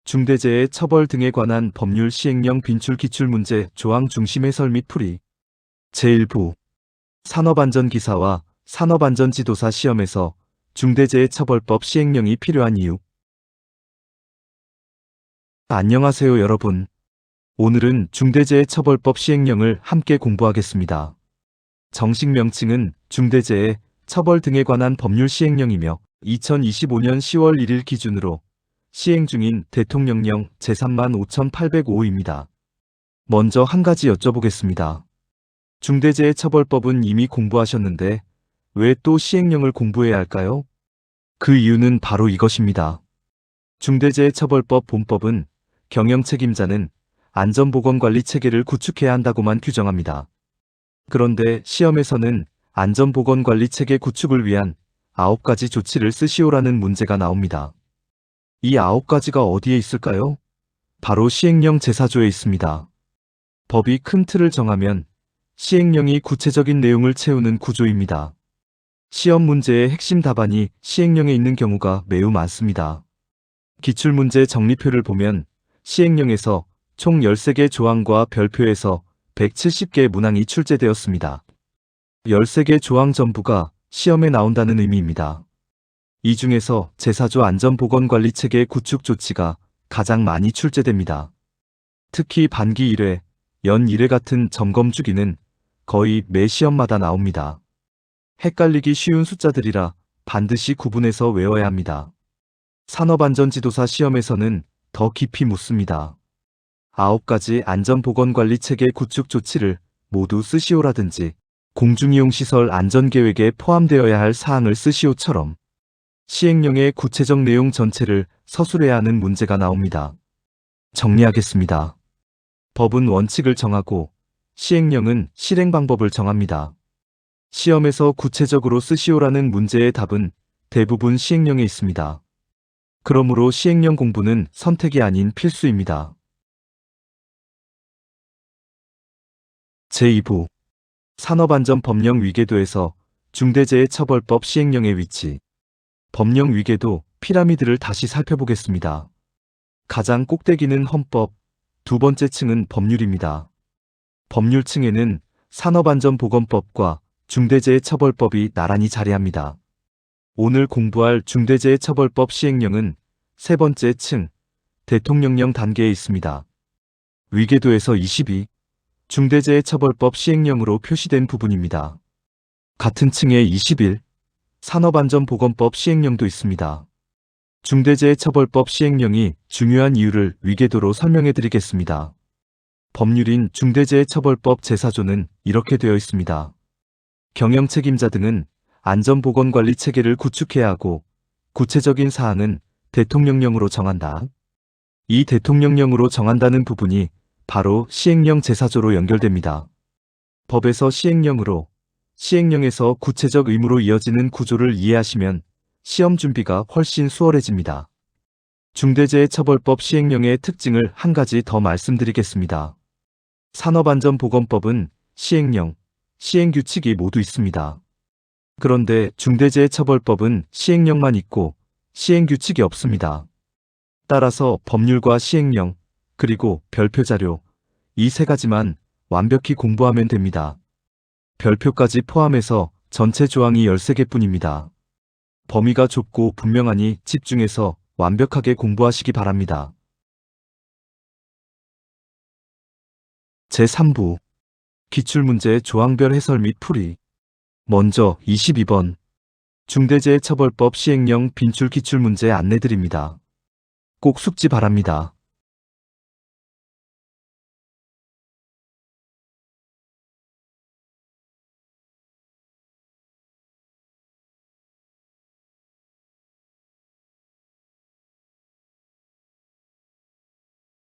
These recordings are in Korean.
중대재해 처벌 등에 관한 법률 시행령 빈출 기출문제 조항 중심 해설 및 풀이. 제1부 산업안전기사와 산업안전지도사 시험에서 중대재해처벌법 시행령이 필요한 이유. 안녕하세요 여러분. 오늘은 중대재해처벌법 시행령을 함께 공부하겠습니다. 정식 명칭은 중대재해 처벌 등에 관한 법률 시행령이며 2025년 10월 1일 기준으로 시행 중인 대통령령 제35,805호입니다. 먼저 한 가지 여쭤보겠습니다. 중대재해처벌법은 이미 공부하셨는데 왜 또 시행령을 공부해야 할까요? 그 이유는 바로 이것입니다. 중대재해처벌법 본법은 경영책임자는 안전보건관리체계를 구축해야 한다고만 규정합니다. 그런데 시험에서는 안전보건관리체계 구축을 위한 9가지 조치를 쓰시오라는 문제가 나옵니다. 이 9가지가 어디에 있을까요? 바로 시행령 제4조에 있습니다. 법이 큰 틀을 정하면 시행령이 구체적인 내용을 채우는 구조입니다. 시험 문제의 핵심 답안이 시행령에 있는 경우가 매우 많습니다. 기출문제 정리표를 보면 시행령에서 총 13개 조항과 별표에서 170개의 문항이 출제되었습니다. 13개 조항 전부가 시험에 나온다는 의미입니다. 이 중에서 제4조 안전보건관리체계 구축 조치가 가장 많이 출제됩니다. 특히 반기 1회, 연 1회 같은 점검 주기는 거의 매 시험마다 나옵니다. 헷갈리기 쉬운 숫자들이라 반드시 구분해서 외워야 합니다. 산업안전지도사 시험에서는 더 깊이 묻습니다. 9가지 안전보건관리체계 구축 조치를 모두 쓰시오라든지 공중이용시설 안전계획에 포함되어야 할 사항을 쓰시오처럼 시행령의 구체적 내용 전체를 서술해야 하는 문제가 나옵니다. 정리하겠습니다. 법은 원칙을 정하고 시행령은 실행 방법을 정합니다. 시험에서 구체적으로 쓰시오라는 문제의 답은 대부분 시행령에 있습니다. 그러므로 시행령 공부는 선택이 아닌 필수입니다. 제2부 산업안전법령 위계도에서 중대재해처벌법 시행령의 위치. 법령 위계도 피라미드를 다시 살펴보겠습니다. 가장 꼭대기는 헌법, 두 번째 층은 법률입니다. 법률층에는 산업안전보건법과 중대재해처벌법이 나란히 자리합니다. 오늘 공부할 중대재해처벌법 시행령은 세 번째 층, 대통령령 단계에 있습니다. 위계도에서 22, 중대재해처벌법 시행령으로 표시된 부분입니다. 같은 층에 21, 산업안전보건법 시행령도 있습니다. 중대재해처벌법 시행령이 중요한 이유를 위계도로 설명해 드리겠습니다. 법률인 중대재해처벌법 제4조는 이렇게 되어 있습니다. 경영책임자 등은 안전보건관리체계를 구축해야 하고 구체적인 사항은 대통령령으로 정한다. 이 대통령령으로 정한다는 부분이 바로 시행령 제4조로 연결됩니다. 법에서 시행령으로, 시행령에서 구체적 의무로 이어지는 구조를 이해하시면 시험 준비가 훨씬 수월해집니다. 중대재해처벌법 시행령의 특징을 한 가지 더 말씀드리겠습니다. 산업안전보건법은 시행령, 시행규칙이 모두 있습니다. 그런데 중대재해처벌법은 시행령만 있고 시행규칙이 없습니다. 따라서 법률과 시행령, 그리고 별표자료, 이 세 가지만 완벽히 공부하면 됩니다. 별표까지 포함해서 전체 조항이 13개뿐입니다. 범위가 좁고 분명하니 집중해서 완벽하게 공부하시기 바랍니다. 제3부 기출문제 조항별 해설 및 풀이. 먼저 22번 중대재해처벌법 시행령 빈출 기출문제 안내드립니다. 꼭 숙지 바랍니다.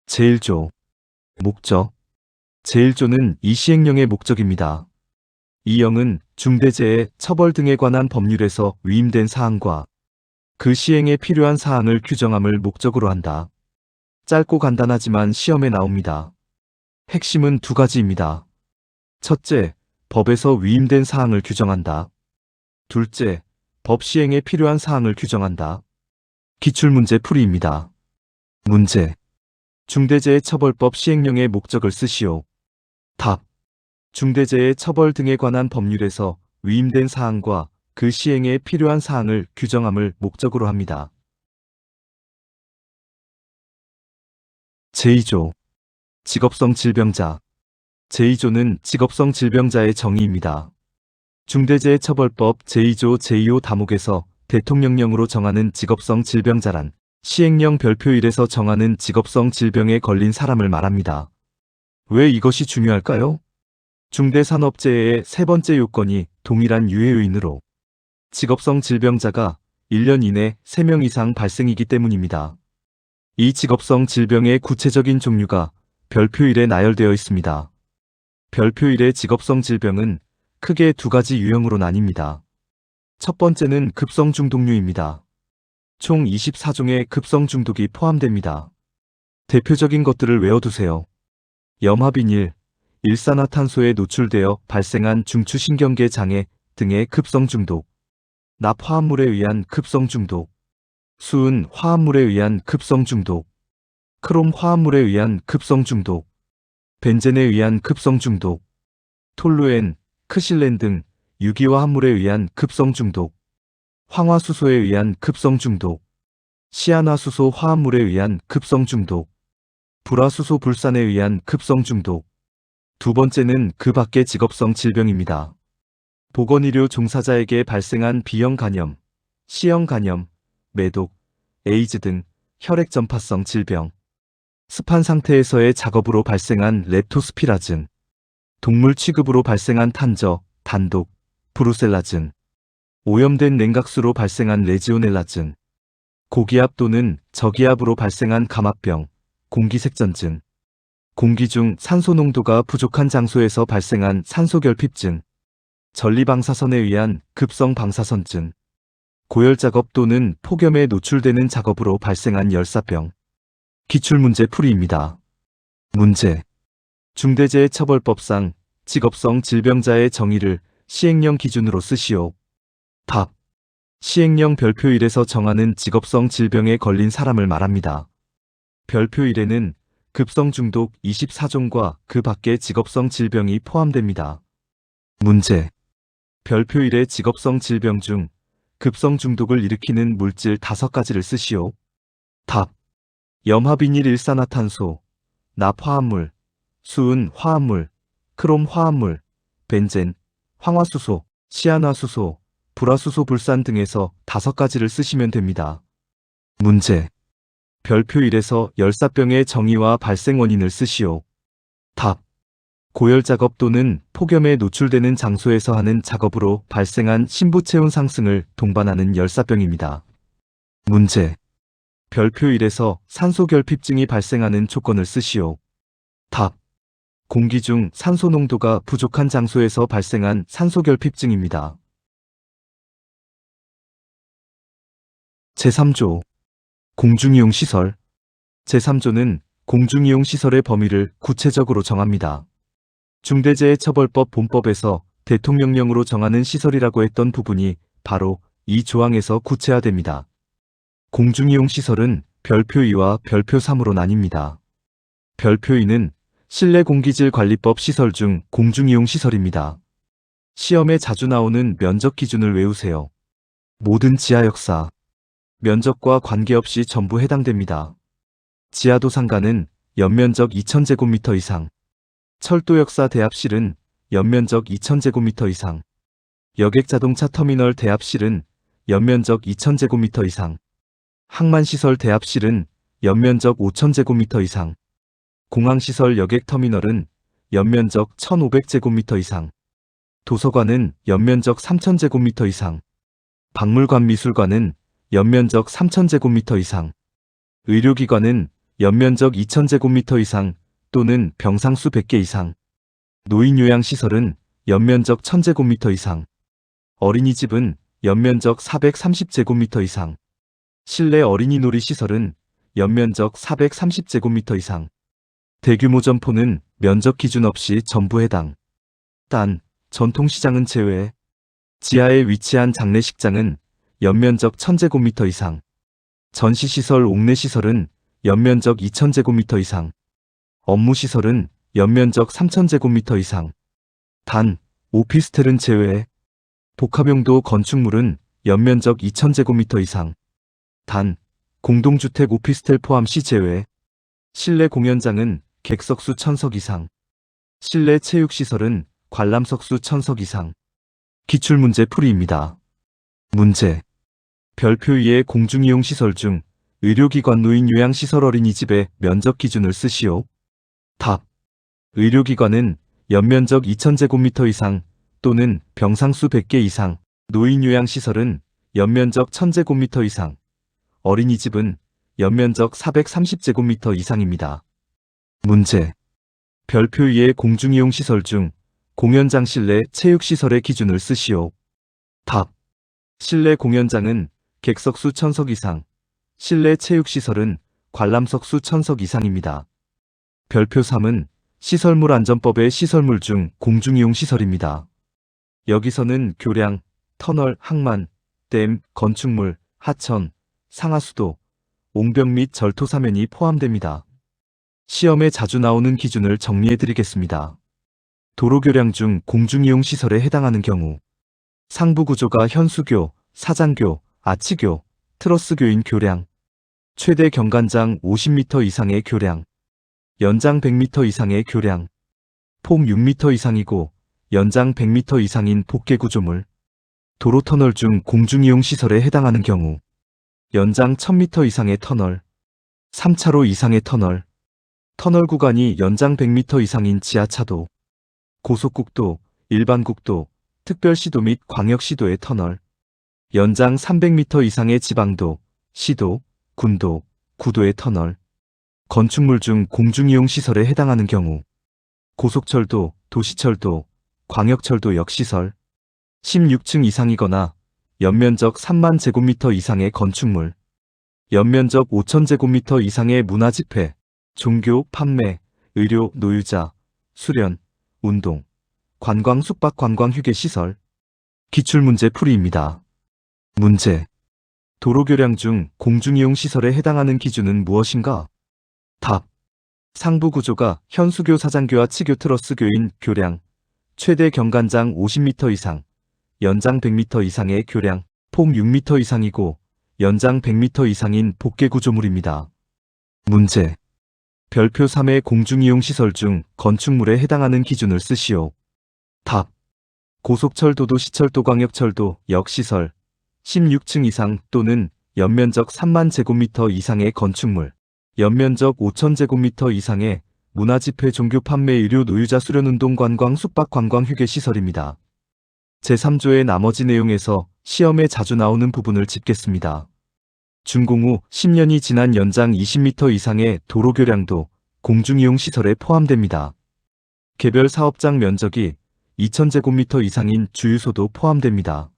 제1조 목적. 제1조는 이 시행령의 목적입니다. 이 영은 중대재해 처벌 등에 관한 법률에서 위임된 사항과 그 시행에 필요한 사항을 규정함을 목적으로 한다. 짧고 간단하지만 시험에 나옵니다. 핵심은 두 가지입니다. 첫째, 법에서 위임된 사항을 규정한다. 둘째, 법 시행에 필요한 사항을 규정한다. 기출문제 풀이입니다. 문제. 중대재해처벌법 시행령의 목적을 쓰시오. 답. 중대재해처벌 등에 관한 법률에서 위임된 사항과 그 시행에 필요한 사항을 규정함을 목적으로 합니다. 제2조. 직업성 질병자. 제2조는 직업성 질병자의 정의입니다. 중대재해처벌법 제2조 제2호 다목에서 대통령령으로 정하는 직업성 질병자란 시행령 별표 1에서 정하는 직업성 질병에 걸린 사람을 말합니다. 왜 이것이 중요할까요? 중대산업재해의 세 번째 요건이 동일한 유해 요인으로 직업성 질병자가 1년 이내 3명 이상 발생이기 때문입니다. 이 직업성 질병의 구체적인 종류가 별표 1에 나열되어 있습니다. 별표 1의 직업성 질병은 크게 두 가지 유형으로 나뉩니다. 첫 번째는 급성 중독류입니다. 총 24종의 급성 중독이 포함됩니다. 대표적인 것들을 외워두세요. 염화비닐, 일산화탄소에 노출되어 발생한 중추신경계 장애 등의 급성 중독, 납화합물에 의한 급성 중독, 수은 화합물에 의한 급성 중독, 크롬 화합물에 의한 급성 중독, 벤젠에 의한 급성 중독, 톨루엔, 크실렌 등 유기화합물에 의한 급성 중독, 황화수소에 의한 급성 중독, 시아나수소 화합물에 의한 급성 중독, 불화수소 불산에 의한 급성 중독. 두 번째는 그 밖의 직업성 질병입니다. 보건의료 종사자에게 발생한 B형 간염, C형 간염, 매독, 에이즈 등 혈액전파성 질병, 습한 상태에서의 작업으로 발생한 렙토스피라증, 동물 취급으로 발생한 탄저, 단독, 브루셀라증, 오염된 냉각수로 발생한 레지오넬라증, 고기압 또는 저기압으로 발생한 감압병, 공기색전증, 공기 중 산소 농도가 부족한 장소에서 발생한 산소결핍증, 전리방사선에 의한 급성 방사선증, 고열작업 또는 폭염에 노출되는 작업으로 발생한 열사병. 기출문제 풀이입니다. 문제. 중대재해처벌법상 직업성 질병자의 정의를 시행령 기준으로 쓰시오. 답. 시행령 별표 1에서 정하는 직업성 질병에 걸린 사람을 말합니다. 별표 1에는 급성 중독 24종과 그 밖의 직업성 질병이 포함됩니다. 문제. 별표 1의 직업성 질병 중 급성 중독을 일으키는 물질 5가지를 쓰시오. 답. 염화비닐 일산화탄소, 납화합물, 수은 화합물, 크롬 화합물, 벤젠, 황화수소, 시아나수소, 불화수소 불산 등에서 5가지를 쓰시면 됩니다. 문제. 별표 1에서 열사병의 정의와 발생 원인을 쓰시오. 답. 고열작업 또는 폭염에 노출되는 장소에서 하는 작업으로 발생한 심부체온 상승을 동반하는 열사병입니다. 문제. 별표 1에서 산소결핍증이 발생하는 조건을 쓰시오. 답. 공기 중 산소 농도가 부족한 장소에서 발생한 산소결핍증입니다. 제3조. 공중이용시설. 제3조는 공중이용시설의 범위를 구체적으로 정합니다. 중대재해처벌법 본법에서 대통령령으로 정하는 시설이라고 했던 부분이 바로 이 조항에서 구체화됩니다. 공중이용시설은 별표 2와 별표 3으로 나뉩니다. 별표 2는 실내공기질관리법 시설 중 공중이용시설입니다. 시험에 자주 나오는 면적 기준을 외우세요. 모든 지하역사, 면적과 관계없이 전부 해당됩니다. 지하도상가는 연면적 2000제곱미터 이상, 철도역사 대합실은 연면적 2000제곱미터 이상, 여객자동차 터미널 대합실은 연면적 2000제곱미터 이상, 항만시설 대합실은 연면적 5000제곱미터 이상, 공항시설 여객터미널은 연면적 1500제곱미터 이상, 도서관은 연면적 3000제곱미터 이상, 박물관 미술관은 연면적 3000제곱미터 이상, 의료기관은 연면적 2000제곱미터 이상 또는 병상수 100개 이상, 노인요양시설은 연면적 1000제곱미터 이상, 어린이집은 연면적 430제곱미터 이상, 실내 어린이놀이 시설은 연면적 430제곱미터 이상, 대규모 점포는 면적 기준 없이 전부 해당. 단, 전통시장은 제외. 지하에 위치한 장례식장은 연면적 1000제곱미터 이상, 전시시설 옥내시설은 연면적 2000제곱미터 이상. 업무시설은 연면적 3000제곱미터 이상. 단, 오피스텔은 제외. 복합용도 건축물은 연면적 2000제곱미터 이상. 단, 공동주택 오피스텔 포함 시 제외. 실내 공연장은 객석수 1000석 이상. 실내 체육시설은 관람석수 1000석 이상. 기출문제 풀이입니다. 문제. 별표 2의 공중이용시설 중 의료기관 노인요양시설 어린이집의 면적 기준을 쓰시오. 답. 의료기관은 연면적 2000제곱미터 이상 또는 병상수 100개 이상, 노인요양시설은 연면적 1000제곱미터 이상, 어린이집은 연면적 430제곱미터 이상입니다. 문제. 별표 2의 공중이용시설 중 공연장 실내 체육시설의 기준을 쓰시오. 답. 실내 공연장은 객석수 1000석 이상, 실내 체육시설은 관람석수 1000석 이상입니다. 별표 3은 시설물 안전법의 시설물 중 공중이용시설입니다. 여기서는 교량, 터널, 항만, 댐, 건축물, 하천, 상하수도, 옹벽 및 절토 사면이 포함됩니다. 시험에 자주 나오는 기준을 정리해드리겠습니다. 도로교량 중 공중이용시설에 해당하는 경우 상부구조가 현수교, 사장교, 아치교, 트러스교인 교량, 최대 경관장 50m 이상의 교량, 연장 100m 이상의 교량, 폭 6m 이상이고 연장 100m 이상인 복개구조물, 도로터널 중 공중이용시설에 해당하는 경우 연장 1000m 이상의 터널, 3차로 이상의 터널, 터널 구간이 연장 100m 이상인 지하차도, 고속국도, 일반국도, 특별시도 및 광역시도의 터널, 연장 300m 이상의 지방도, 시도, 군도, 구도의 터널, 건축물 중 공중이용시설에 해당하는 경우 고속철도, 도시철도, 광역철도 역시설, 16층 이상이거나 연면적 3만 제곱미터 이상의 건축물, 연면적 5000제곱미터 이상의 문화집회, 종교, 판매, 의료, 노유자, 수련, 운동, 관광 숙박 관광 휴게시설. 기출문제 풀이입니다. 문제. 도로교량 중 공중이용시설에 해당하는 기준은 무엇인가? 답. 상부구조가 현수교 사장교와 치교 트러스교인 교량, 최대 경관장 50m 이상, 연장 100m 이상의 교량, 폭 6m 이상이고 연장 100m 이상인 복개구조물입니다. 문제. 별표 3의 공중이용시설 중 건축물에 해당하는 기준을 쓰시오. 답. 고속철도도 시철도 광역철도 역시설, 16층 이상 또는 연면적 3만 제곱미터 이상의 건축물, 연면적 5000제곱미터 이상의 문화집회 종교 판매 의료 노유자 수련운동 관광 숙박 관광 휴게시설입니다. 제3조의 나머지 내용에서 시험에 자주 나오는 부분을 짚겠습니다. 준공 후 10년이 지난 연장 20m 이상의 도로교량도 공중이용시설에 포함됩니다. 개별 사업장 면적이 2000제곱미터 이상인 주유소도 포함됩니다.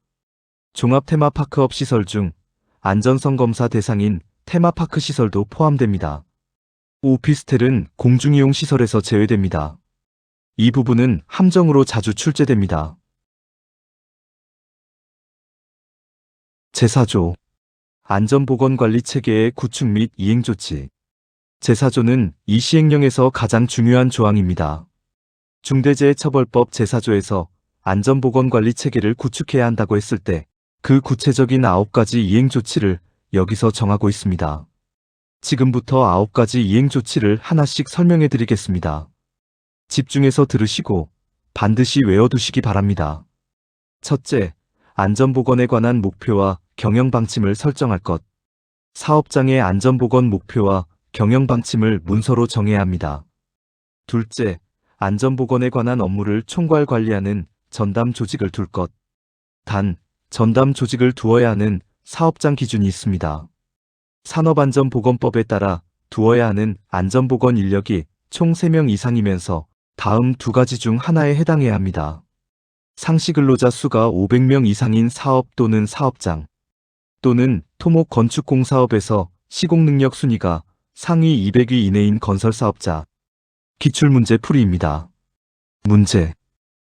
종합 테마파크업 시설 중 안전성 검사 대상인 테마파크 시설도 포함됩니다. 오피스텔은 공중이용 시설에서 제외됩니다. 이 부분은 함정으로 자주 출제됩니다. 제4조 안전보건관리체계의 구축 및 이행조치. 제4조는 이 시행령에서 가장 중요한 조항입니다. 중대재해처벌법 제4조에서 안전보건관리체계를 구축해야 한다고 했을 때 그 구체적인 9가지 이행조치를 여기서 정하고 있습니다. 지금부터 9가지 이행조치를 하나씩 설명해 드리겠습니다. 집중해서 들으시고 반드시 외워두시기 바랍니다. 첫째, 안전보건에 관한 목표와 경영방침을 설정할 것. 사업장의 안전보건 목표와 경영방침을 문서로 정해야 합니다. 둘째, 안전보건에 관한 업무를 총괄 관리하는 전담 조직을 둘 것. 단, 전담 조직을 두어야 하는 사업장 기준이 있습니다. 산업안전보건법에 따라 두어야 하는 안전보건 인력이 총 3명 이상이면서 다음 2가지 중 하나에 해당해야 합니다. 상시근로자 수가 500명 이상인 사업 또는 사업장, 또는 토목건축공사업에서 시공능력 순위가 상위 200위 이내인 건설사업자. 기출문제 풀이입니다. 문제.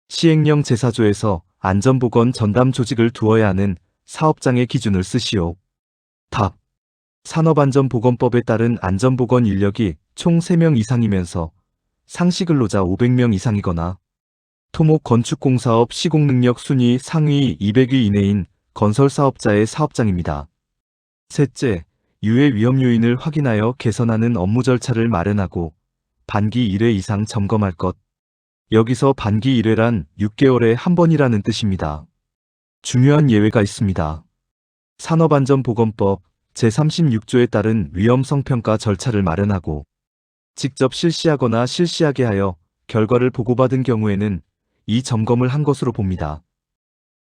시행령 제4조에서 안전보건 전담 조직을 두어야 하는 사업장의 기준을 쓰시오. 답. 산업안전보건법에 따른 안전보건 인력이 총 3명 이상이면서 상시근로자 500명 이상이거나 토목 건축공사업 시공능력 순위 상위 200위 이내인 건설사업자의 사업장입니다. 셋째, 유해 위험 요인을 확인하여 개선하는 업무 절차를 마련하고 반기 1회 이상 점검할 것. 여기서 반기 1회란 6개월에 한 번이라는 뜻입니다. 중요한 예외가 있습니다. 산업안전보건법 제36조에 따른 위험성 평가 절차를 마련하고 직접 실시하거나 실시하게 하여 결과를 보고받은 경우에는 이 점검을 한 것으로 봅니다.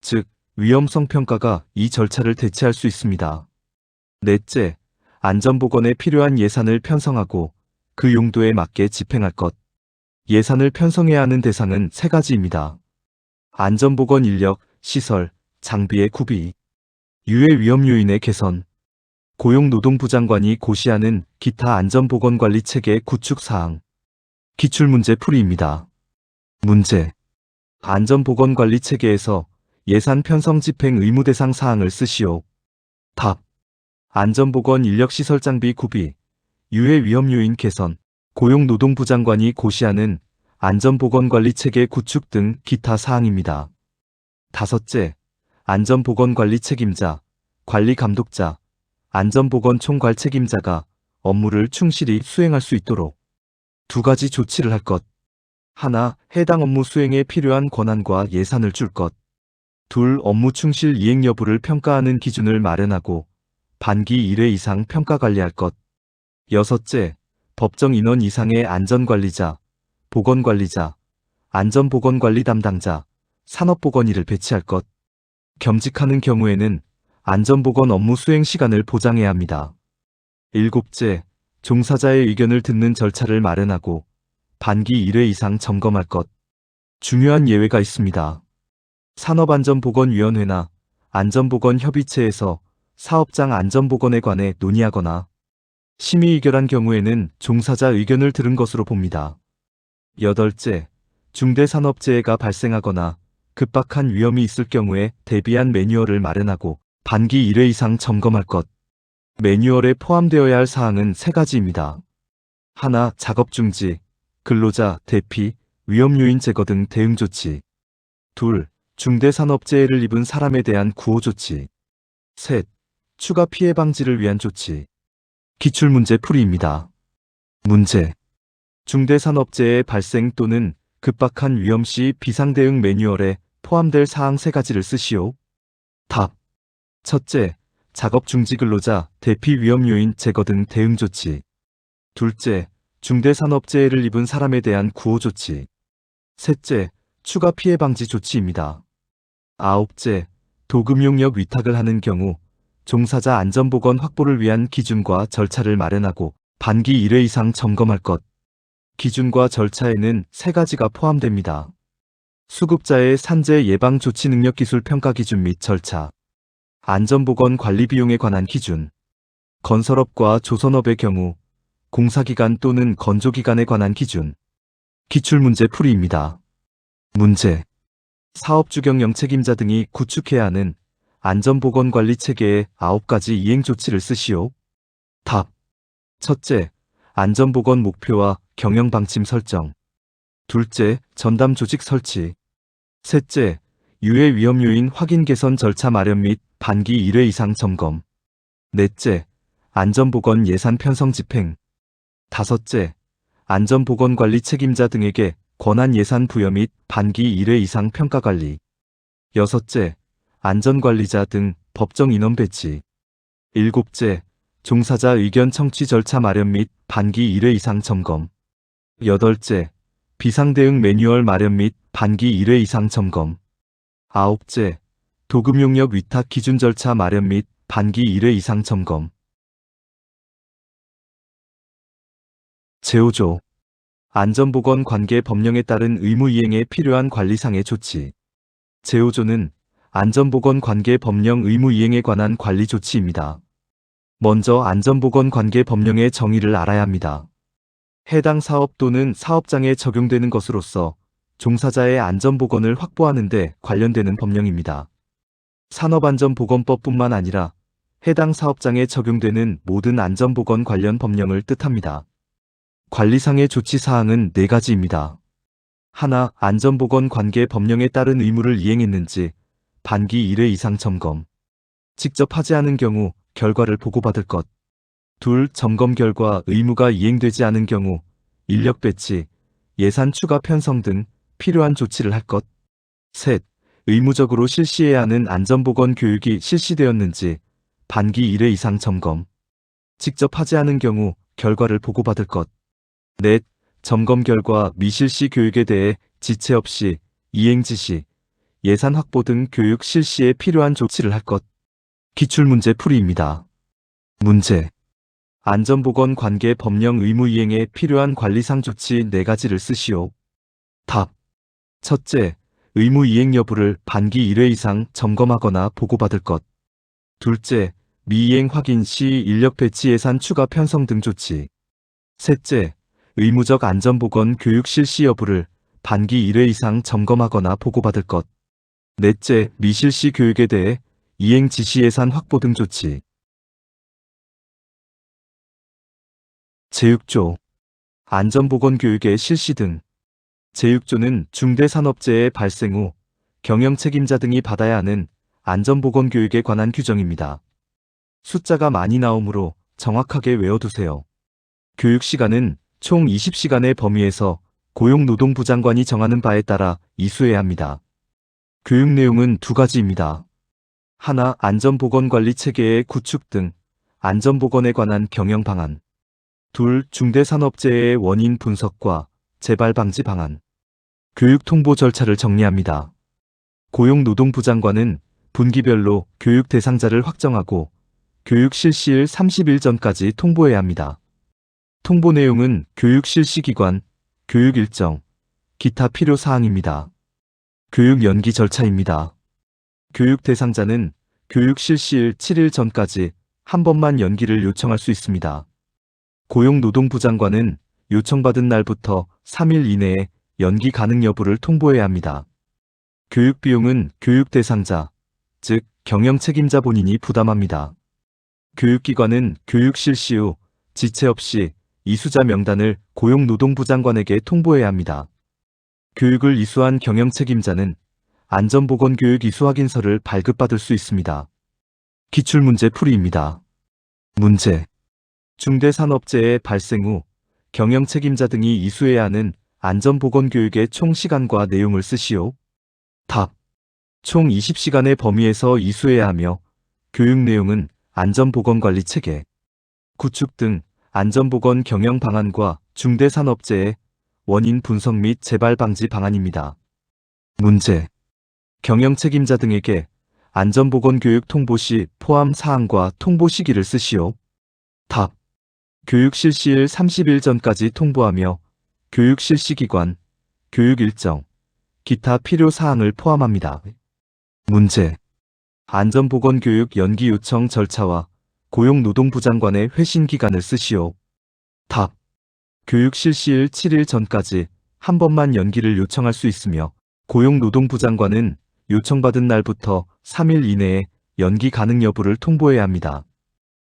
즉, 위험성 평가가 이 절차를 대체할 수 있습니다. 넷째, 안전보건에 필요한 예산을 편성하고 그 용도에 맞게 집행할 것. 예산을 편성해야 하는 대상은 3가지입니다. 안전보건 인력, 시설, 장비의 구비, 유해 위험 요인의 개선, 고용노동부 장관이 고시하는 기타 안전보건관리 체계 구축 사항. 기출문제 풀이입니다. 문제. 안전보건관리 체계에서 예산 편성 집행 의무 대상 사항을 쓰시오. 답. 안전보건 인력시설 장비 구비, 유해 위험 요인 개선, 고용노동부 장관이 고시하는 안전보건관리 체계 구축 등 기타 사항입니다. 다섯째, 안전보건관리 책임자, 관리감독자, 안전보건 총괄 책임자가 업무를 충실히 수행할 수 있도록 2가지 조치를 할 것. 하나, 해당 업무 수행에 필요한 권한과 예산을 줄 것. 둘, 업무 충실 이행 여부를 평가하는 기준을 마련하고 반기 1회 이상 평가 관리할 것. 여섯째, 법정 인원 이상의 안전관리자, 보건관리자, 안전보건관리 담당자, 산업보건의를 배치할 것. 겸직하는 경우에는 안전보건 업무 수행 시간을 보장해야 합니다. 일곱째, 종사자의 의견을 듣는 절차를 마련하고 반기 1회 이상 점검할 것. 중요한 예외가 있습니다. 산업안전보건위원회나 안전보건협의체에서 사업장 안전보건에 관해 논의하거나 심의 의결한 경우에는 종사자 의견을 들은 것으로 봅니다. 여덟째, 중대산업재해가 발생하거나 급박한 위험이 있을 경우에 대비한 매뉴얼을 마련하고 반기 1회 이상 점검할 것. 매뉴얼에 포함되어야 할 사항은 3가지입니다. 하나, 작업 중지, 근로자, 대피, 위험 요인 제거 등 대응 조치. 둘, 중대산업재해를 입은 사람에 대한 구호 조치. 셋, 추가 피해 방지를 위한 조치. 기출문제 풀이입니다. 문제. 중대산업재해 발생 또는 급박한 위험 시 비상대응 매뉴얼에 포함될 사항 3가지를 쓰시오. 답. 첫째, 작업 중지 근로자, 대피 위험 요인 제거 등 대응 조치. 둘째, 중대산업재해를 입은 사람에 대한 구호 조치. 셋째, 추가 피해 방지 조치입니다. 아홉째, 도금용역 위탁을 하는 경우 종사자 안전보건 확보를 위한 기준과 절차를 마련하고 반기 1회 이상 점검할 것. 기준과 절차에는 3가지가 포함됩니다. 수급자의 산재 예방 조치 능력 기술 평가 기준 및 절차, 안전보건 관리 비용에 관한 기준, 건설업과 조선업의 경우 공사기간 또는 건조기간에 관한 기준. 기출문제 풀이입니다. 문제. 사업주 경영 책임자 등이 구축해야 하는 안전보건관리 체계의 9가지 이행 조치를 쓰시오. 답. 첫째, 안전보건 목표와 경영 방침 설정. 둘째, 전담 조직 설치. 셋째, 유해 위험 요인 확인 개선 절차 마련 및 반기 1회 이상 점검. 넷째, 안전보건 예산 편성 집행. 다섯째, 안전보건관리 책임자 등에게 권한 예산 부여 및 반기 1회 이상 평가 관리. 여섯째, 안전관리자 등 법정 인원 배치. 일곱째, 종사자 의견 청취 절차 마련 및 반기 1회 이상 점검. 여덟째, 비상대응 매뉴얼 마련 및 반기 1회 이상 점검. 아홉째, 도금용역 위탁 기준 절차 마련 및 반기 1회 이상 점검. 제5조. 안전보건 관계 법령에 따른 의무 이행에 필요한 관리상의 조치. 제5조는 안전보건 관계 법령 의무 이행에 관한 관리 조치입니다. 먼저 안전보건 관계 법령의 정의를 알아야 합니다. 해당 사업 또는 사업장에 적용되는 것으로서 종사자의 안전보건을 확보하는 데 관련되는 법령입니다. 산업안전보건법뿐만 아니라 해당 사업장에 적용되는 모든 안전보건 관련 법령을 뜻합니다. 관리상의 조치사항은 4가지입니다. 하나, 안전보건 관계 법령에 따른 의무를 이행했는지 반기 1회 이상 점검. 직접 하지 않은 경우 결과를 보고받을 것. 둘, 점검 결과 의무가 이행되지 않은 경우 인력 배치, 예산 추가 편성 등 필요한 조치를 할 것. 셋, 의무적으로 실시해야 하는 안전보건 교육이 실시되었는지 반기 1회 이상 점검. 직접 하지 않은 경우 결과를 보고받을 것. 넷, 점검 결과 미실시 교육에 대해 지체 없이 이행 지시, 예산 확보 등 교육 실시에 필요한 조치를 할 것. 기출문제 풀이입니다. 문제. 안전보건 관계 법령 의무 이행에 필요한 관리상 조치 4가지를 쓰시오. 답. 첫째, 의무 이행 여부를 반기 1회 이상 점검하거나 보고받을 것. 둘째, 미이행 확인 시 인력 배치 예산 추가 편성 등 조치. 셋째, 의무적 안전보건 교육 실시 여부를 반기 1회 이상 점검하거나 보고받을 것. 넷째, 미실시 교육에 대해 이행 지시 예산 확보 등 조치. 제6조. 안전보건 교육의 실시 등. 제6조는 중대산업재해 발생 후 경영 책임자 등이 받아야 하는 안전보건 교육에 관한 규정입니다. 숫자가 많이 나오므로 정확하게 외워두세요. 교육 시간은 총 20시간의 범위에서 고용노동부 장관이 정하는 바에 따라 이수해야 합니다. 교육 내용은 2가지입니다. 하나, 안전보건관리 체계의 구축 등 안전보건에 관한 경영 방안. 둘, 중대산업재해의 원인 분석과 재발 방지 방안. 교육 통보 절차를 정리합니다. 고용노동부 장관은 분기별로 교육 대상자를 확정하고 교육 실시일 30일 전까지 통보해야 합니다. 통보 내용은 교육 실시 기관, 교육 일정, 기타 필요 사항입니다. 교육 연기 절차입니다. 교육 대상자는 교육 실시일 7일 전까지 한 번만 연기를 요청할 수 있습니다. 고용노동부 장관은 요청받은 날부터 3일 이내에 연기 가능 여부를 통보해야 합니다. 교육 비용은 교육 대상자, 즉 경영 책임자 본인이 부담합니다. 교육기관은 교육 실시 후 지체 없이 이수자 명단을 고용노동부 장관에게 통보해야 합니다. 교육을 이수한 경영 책임자는 안전보건교육 이수 확인서를 발급받을 수 있습니다. 기출문제 풀이입니다. 문제. 중대산업재해 발생 후 경영 책임자 등이 이수해야 하는 안전보건교육의 총 시간과 내용을 쓰시오. 답. 총 20시간의 범위에서 이수해야 하며 교육 내용은 안전보건관리 체계, 구축 등 안전보건 경영 방안과 중대산업재해 원인 분석 및 재발 방지 방안입니다. 문제. 경영 책임자 등에게 안전보건교육 통보 시 포함 사항과 통보 시기를 쓰시오. 답. 교육 실시일 30일 전까지 통보하며 교육 실시 기관, 교육 일정, 기타 필요 사항을 포함합니다. 문제. 안전보건교육 연기 요청 절차와 고용노동부 장관의 회신 기간을 쓰시오. 답. 교육 실시일 7일 전까지 한 번만 연기를 요청할 수 있으며 고용노동부 장관은 요청받은 날부터 3일 이내에 연기 가능 여부를 통보해야 합니다.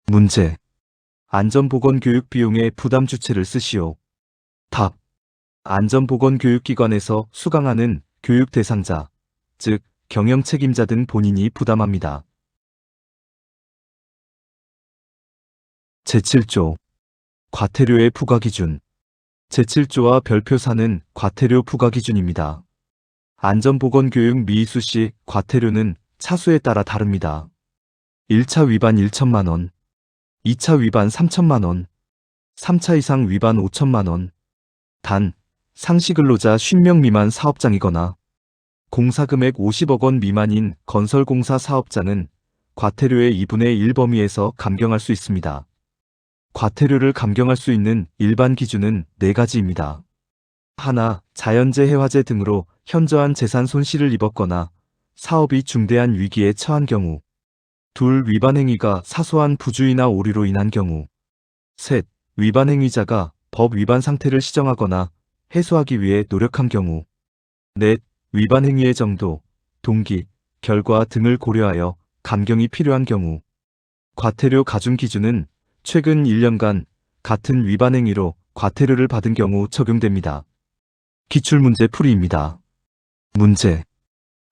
문제. 안전보건교육 비용의 부담 주체를 쓰시오. 답. 안전보건교육기관에서 수강하는 교육 대상자, 즉 경영 책임자 등 본인이 부담합니다. 제7조. 과태료의 부과기준. 제7조와 별표사는 과태료 부과기준입니다. 안전보건교육 미이수 시 과태료는 차수에 따라 다릅니다. 1차 위반 1천만 원, 2차 위반 3천만 원, 3차 이상 위반 5천만 원. 단, 상시근로자 50명 미만 사업장이거나 공사금액 50억 원 미만인 건설공사 사업장은 과태료의 2분의 1 범위에서 감경할 수 있습니다. 과태료를 감경할 수 있는 일반 기준은 4가지입니다. 하나, 자연재해 화재 등으로 현저한 재산 손실을 입었거나 사업이 중대한 위기에 처한 경우. 둘, 위반 행위가 사소한 부주의나 오류로 인한 경우. 셋, 위반 행위자가 법 위반 상태를 시정하거나 해소하기 위해 노력한 경우. 넷, 위반 행위의 정도, 동기, 결과 등을 고려하여 감경이 필요한 경우. 과태료 가중 기준은 최근 1년간 같은 위반 행위로 과태료를 받은 경우 적용됩니다. 기출문제 풀이입니다. 문제.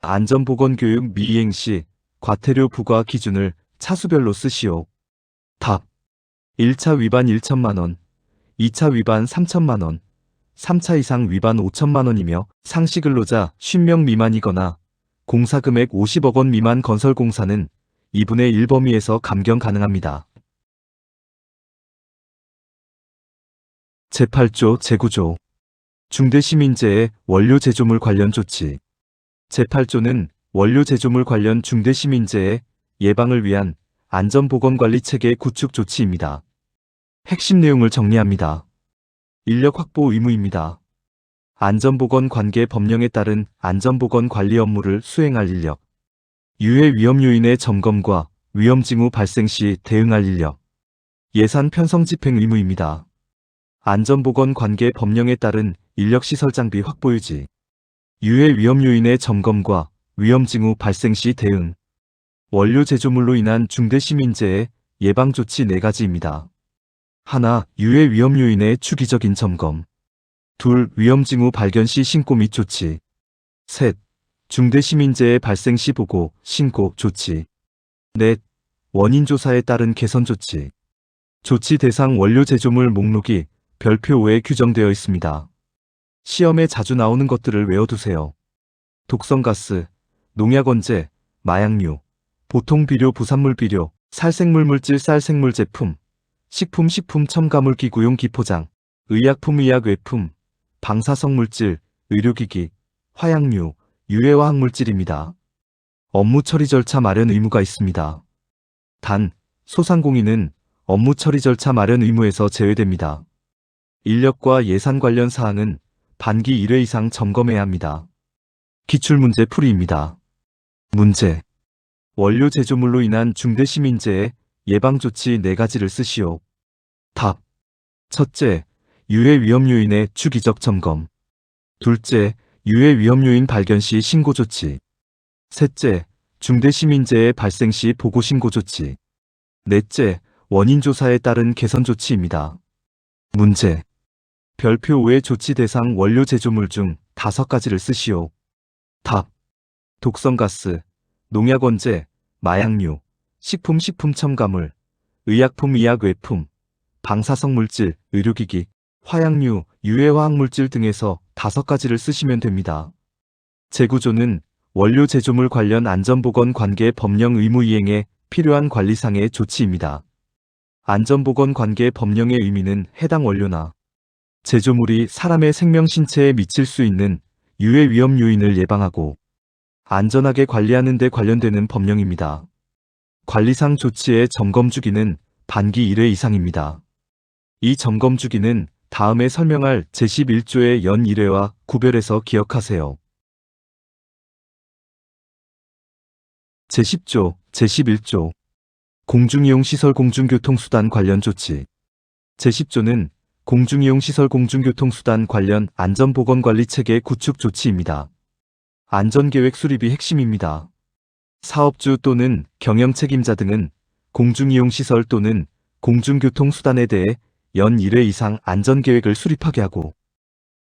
안전보건교육 미이행 시 과태료 부과 기준을 차수별로 쓰시오. 답. 1차 위반 1천만 원, 2차 위반 3천만 원, 3차 이상 위반 5천만 원이며 상시 근로자 50명 미만이거나 공사금액 50억 원 미만 건설공사는 2분의 1 범위에서 감경 가능합니다. 제8조 제9조 중대시민재해 원료 제조물 관련 조치. 제8조는 원료 제조물 관련 중대시민재해 예방을 위한 안전보건관리체계 구축 조치입니다. 핵심 내용을 정리합니다. 인력 확보 의무입니다. 안전보건 관계 법령에 따른 안전보건 관리 업무를 수행할 인력. 유해 위험 요인의 점검과 위험 징후 발생 시 대응할 인력. 예산 편성 집행 의무입니다. 안전보건 관계 법령에 따른 인력시설 장비 확보 유지. 유해 위험 요인의 점검과 위험 징후 발생 시 대응. 원료 제조물로 인한 중대시민재해 예방 조치 4가지입니다. 하나, 유해 위험 요인의 주기적인 점검. 둘, 위험 징후 발견 시 신고 및 조치. 셋, 중대시민재해 발생 시 보고, 신고, 조치. 넷, 원인 조사에 따른 개선 조치. 조치 대상 원료 제조물 목록이 별표 5에 규정되어 있습니다. 시험에 자주 나오는 것들을 외워두세요. 독성가스, 농약원재, 마약류, 보통비료 부산물 비료, 살생물 물질 쌀생물 제품, 식품 첨가물 기구용 기포장, 의약품 의약 외품, 방사성 물질, 의료기기, 화약류, 유해화학 물질입니다. 업무 처리 절차 마련 의무가 있습니다. 단, 소상공인은 업무 처리 절차 마련 의무에서 제외됩니다. 인력과 예산 관련 사항은 반기 1회 이상 점검해야 합니다. 기출문제 풀이입니다. 문제. 원료 제조물로 인한 중대시민재해 예방조치 4가지를 쓰시오. 답. 첫째, 유해 위험 요인의 주기적 점검. 둘째, 유해 위험 요인 발견 시 신고 조치. 셋째, 중대시민재해 발생 시 보고 신고 조치. 넷째, 원인 조사에 따른 개선 조치입니다. 문제. 별표 5의 조치 대상 원료 제조물 중 5가지를 쓰시오. 답. 독성가스, 농약원재, 마약류, 식품 첨가물, 의약품 의약 외품, 방사성 물질, 의료기기, 화약류, 유해화학 물질 등에서 5가지를 쓰시면 됩니다. 제9조는 원료 제조물 관련 안전보건 관계 법령 의무 이행에 필요한 관리상의 조치입니다. 안전보건 관계 법령의 의미는 해당 원료나 제조물이 사람의 생명 신체에 미칠 수 있는 유해 위험 요인을 예방하고 안전하게 관리하는 데 관련되는 법령입니다. 관리상 조치의 점검 주기는 반기 1회 이상입니다. 이 점검 주기는 다음에 설명할 제11조의 연 1회와 구별해서 기억하세요. 제10조, 제11조 공중이용시설 공중교통수단 관련 조치. 제10조는 공중이용시설 공중교통수단 관련 안전보건관리체계 구축 조치입니다. 안전계획 수립이 핵심입니다. 사업주 또는 경영책임자 등은 공중이용시설 또는 공중교통수단에 대해 연 1회 이상 안전계획을 수립하게 하고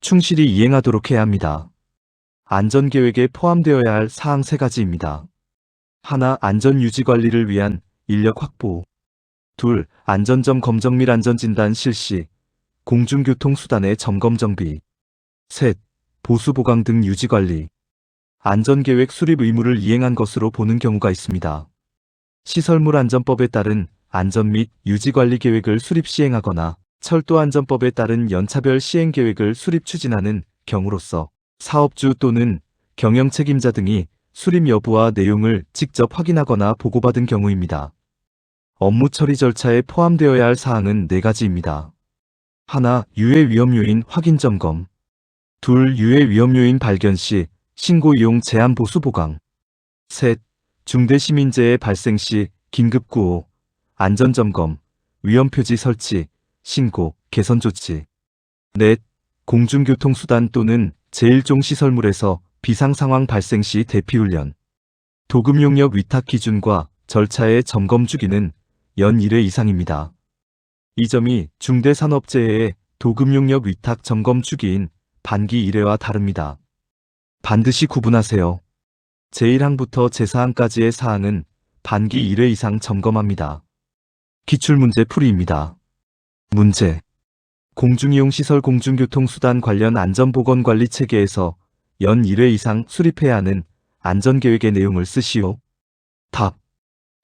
충실히 이행하도록 해야 합니다. 안전계획에 포함되어야 할 사항 3가지입니다. 하나, 안전유지관리를 위한 인력 확보. 둘, 안전점 검정 및 안전진단 실시, 공중교통수단의 점검 정비. 셋, 보수보강 등 유지관리. 안전계획 수립 의무를 이행한 것으로 보는 경우가 있습니다. 시설물 안전법에 따른 안전 및 유지관리 계획을 수립 시행하거나 철도안전법에 따른 연차별 시행계획을 수립 추진하는 경우로서 사업주 또는 경영책임자 등이 수립 여부와 내용을 직접 확인하거나 보고받은 경우입니다. 업무 처리 절차에 포함되어야 할 사항은 4가지입니다. 하나, 유해 위험 요인 확인 점검. 둘, 유해 위험 요인 발견 시 신고 이용 제한 보수 보강. 셋, 중대시민재해 발생 시 긴급 구호, 안전점검, 위험표지 설치, 신고, 개선 조치. 넷, 공중교통수단 또는 제1종 시설물에서 비상상황 발생 시 대피훈련. 도급용역 위탁 기준과 절차의 점검 주기는 연 1회 이상입니다. 이 점이 중대산업재해의 도금융력 위탁 점검 주기인 반기 1회와 다릅니다. 반드시 구분하세요. 제1항부터 제4항까지의 사항은 반기 1회 이상 점검합니다. 기출문제 풀이입니다. 문제. 공중이용시설 공중교통수단 관련 안전보건관리 체계에서 연 1회 이상 수립해야 하는 안전계획의 내용을 쓰시오. 답.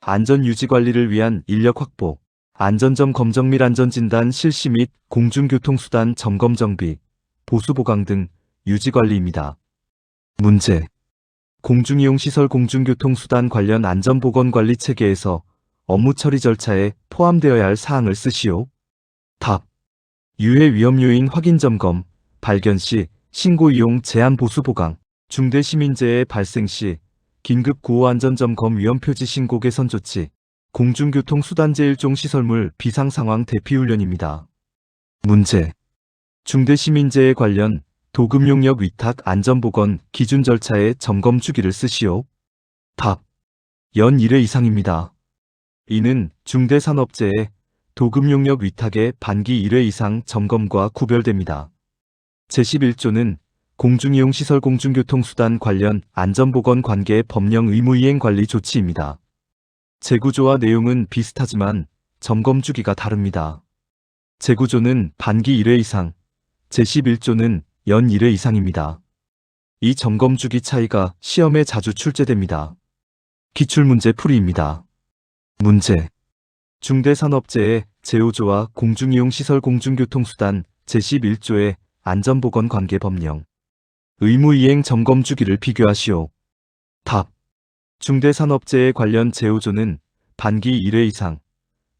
안전유지관리를 위한 인력 확보, 안전점 검정 및 안전진단 실시 및 공중교통수단 점검 정비, 보수 보강 등 유지관리입니다. 문제. 공중이용시설 공중교통수단 관련 안전보건관리 체계에서 업무 처리 절차에 포함되어야 할 사항을 쓰시오. 답. 유해 위험 요인 확인 점검, 발견 시 신고 이용 제한 보수 보강, 중대 시민재해 발생 시 긴급 구호 안전 점검 위험 표지 신고 개선 조치, 공중교통 수단 제1종 시설물 비상 상황 대피 훈련입니다. 문제. 중대 시민재해 관련 도금용역 위탁 안전보건 기준 절차의 점검 주기를 쓰시오. 답. 연 1회 이상입니다. 이는 중대산업재해 도금용역 위탁의 반기 1회 이상 점검과 구별됩니다. 제11조는 공중이용시설 공중교통수단 관련 안전보건 관계 법령 의무이행 관리 조치입니다. 제구조와 내용은 비슷하지만 점검 주기가 다릅니다. 제구조는 반기 1회 이상, 제11조는 연 1회 이상입니다. 이 점검 주기 차이가 시험에 자주 출제됩니다. 기출문제 풀이입니다. 문제. 중대산업재해 제5조와 공중이용시설 공중교통수단 제11조의 안전보건 관계 법령 의무이행 점검 주기를 비교하시오. 답. 중대산업재해 관련 제5조는 반기 1회 이상,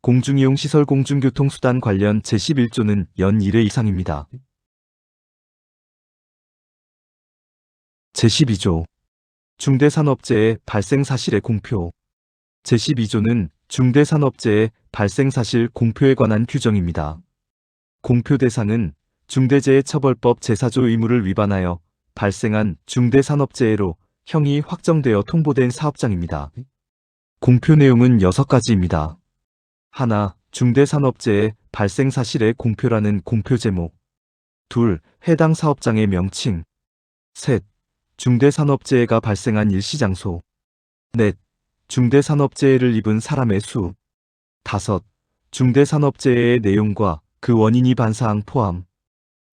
공중이용시설 공중교통수단 관련 제11조는 연 1회 이상입니다. 제12조. 중대산업재해 발생 사실의 공표. 제12조는 중대산업재해 발생 사실 공표에 관한 규정입니다. 공표 대상은 중대재해처벌법 제4조 의무를 위반하여 발생한 중대산업재해로 형이 확정되어 통보된 사업장입니다. 공표 내용은 6가지입니다. 하나, 중대산업재해 발생 사실의 공표라는 공표 제목. 둘, 해당 사업장의 명칭. 셋, 중대산업재해가 발생한 일시장소. 넷, 중대산업재해를 입은 사람의 수. 다섯, 중대산업재해의 내용과 그 원인이 반사항 포함.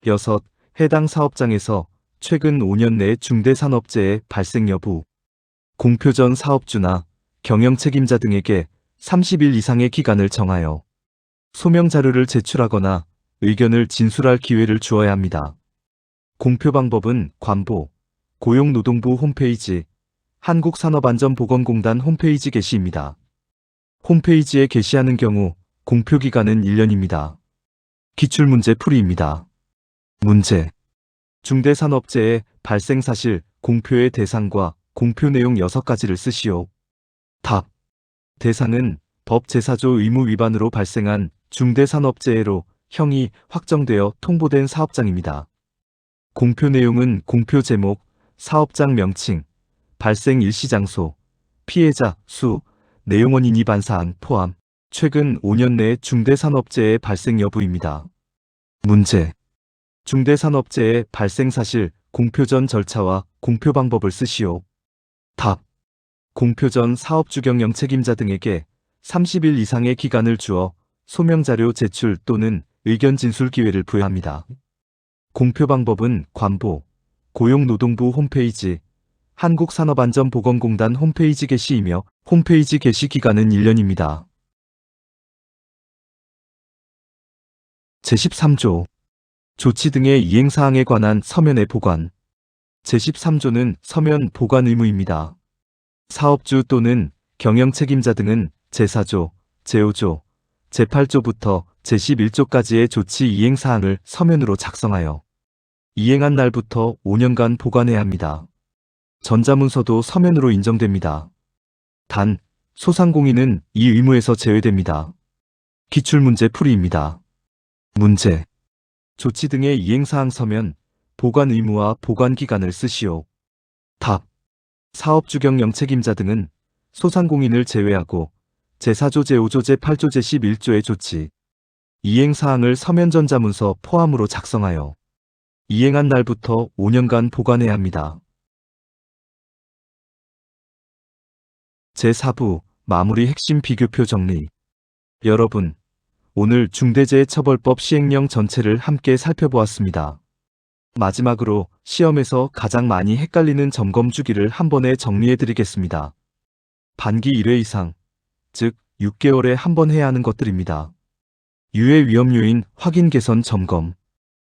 여섯, 해당 사업장에서 최근 5년 내 중대산업재해 발생 여부. 공표 전 사업주나 경영책임자 등에게 30일 이상의 기간을 정하여 소명 자료를 제출하거나 의견을 진술할 기회를 주어야 합니다. 공표 방법은 관보, 고용노동부 홈페이지, 한국산업안전보건공단 홈페이지 게시입니다. 홈페이지에 게시하는 경우 공표 기간은 1년입니다. 기출문제 풀이입니다. 문제. 중대산업재해 발생 사실 공표의 대상과 공표 내용 6가지를 쓰시오. 답. 대상은 법 제4조 의무 위반으로 발생한 중대산업재해로 형이 확정되어 통보된 사업장입니다. 공표 내용은 공표 제목, 사업장 명칭, 발생 일시장소, 피해자, 수, 내용 원인 위반 사항 포함, 최근 5년 내 중대산업재해 발생 여부입니다. 문제. 중대산업재해 발생 사실 공표 전 절차와 공표 방법을 쓰시오. 답. 공표 전 사업주 경영 책임자 등에게 30일 이상의 기간을 주어 소명자료 제출 또는 의견 진술 기회를 부여합니다. 공표 방법은 관보, 고용노동부 홈페이지, 한국산업안전보건공단 홈페이지 게시이며 홈페이지 게시 기간은 1년입니다. 제13조. 조치 등의 이행사항에 관한 서면의 보관. 제13조는 서면 보관 의무입니다. 사업주 또는 경영책임자 등은 제4조, 제5조, 제8조부터 제11조까지의 조치 이행사항을 서면으로 작성하여 이행한 날부터 5년간 보관해야 합니다. 전자문서도 서면으로 인정됩니다. 단, 소상공인은 이 의무에서 제외됩니다. 기출문제 풀이입니다. 문제. 조치 등의 이행사항 서면, 보관 의무와 보관 기간을 쓰시오. 답. 사업주 경영 책임자 등은 소상공인을 제외하고 제4조 제5조 제8조 제11조의 조치, 이행사항을 서면전자문서 포함으로 작성하여 이행한 날부터 5년간 보관해야 합니다. 제4부 마무리 핵심 비교표 정리. 여러분, 오늘 중대재해처벌법 시행령 전체를 함께 살펴보았습니다. 마지막으로 시험에서 가장 많이 헷갈리는 점검 주기를 한 번에 정리해드리겠습니다. 반기 1회 이상, 즉 6개월에 한 번 해야 하는 것들입니다. 유해 위험 요인 확인 개선 점검,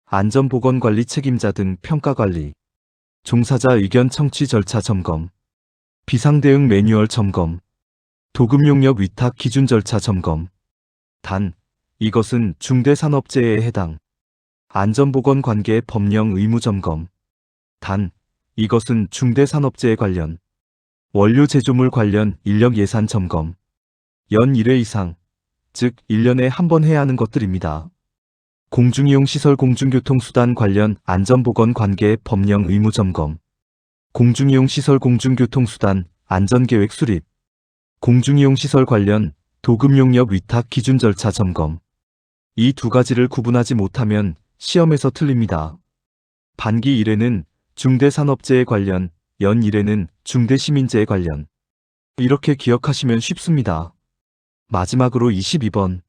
안전보건관리 책임자 등 평가관리, 종사자 의견 청취 절차 점검, 비상대응 매뉴얼 점검, 도급용역 위탁 기준 절차 점검. 단, 이것은 중대산업재해에 해당. 안전보건관계 법령 의무 점검. 단, 이것은 중대산업재해 관련. 원료 제조물 관련 인력 예산 점검. 연 1회 이상, 즉 1년에 한 번 해야 하는 것들입니다. 공중이용시설 공중교통수단 관련 안전보건관계 법령 의무 점검. 공중이용시설 공중교통수단 안전계획 수립. 공중이용시설 관련 도급용역 위탁 기준 절차 점검. 이 두 가지를 구분하지 못하면 시험에서 틀립니다. 반기 1회는 중대산업재해 관련, 연 1회는 중대시민재해 관련. 이렇게 기억하시면 쉽습니다. 마지막으로 22번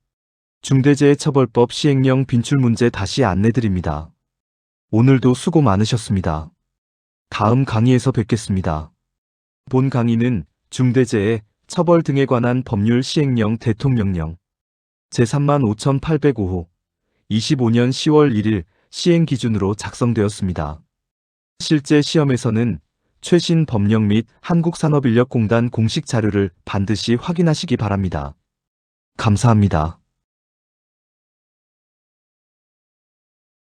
중대재해처벌법 시행령 빈출 문제 다시 안내드립니다. 오늘도 수고 많으셨습니다. 다음 강의에서 뵙겠습니다. 본 강의는 중대재해, 처벌 등에 관한 법률 시행령 대통령령 제35,805호 25년 10월 1일 시행 기준으로 작성되었습니다. 실제 시험에서는 최신 법령 및 한국산업인력공단 공식 자료를 반드시 확인하시기 바랍니다. 감사합니다.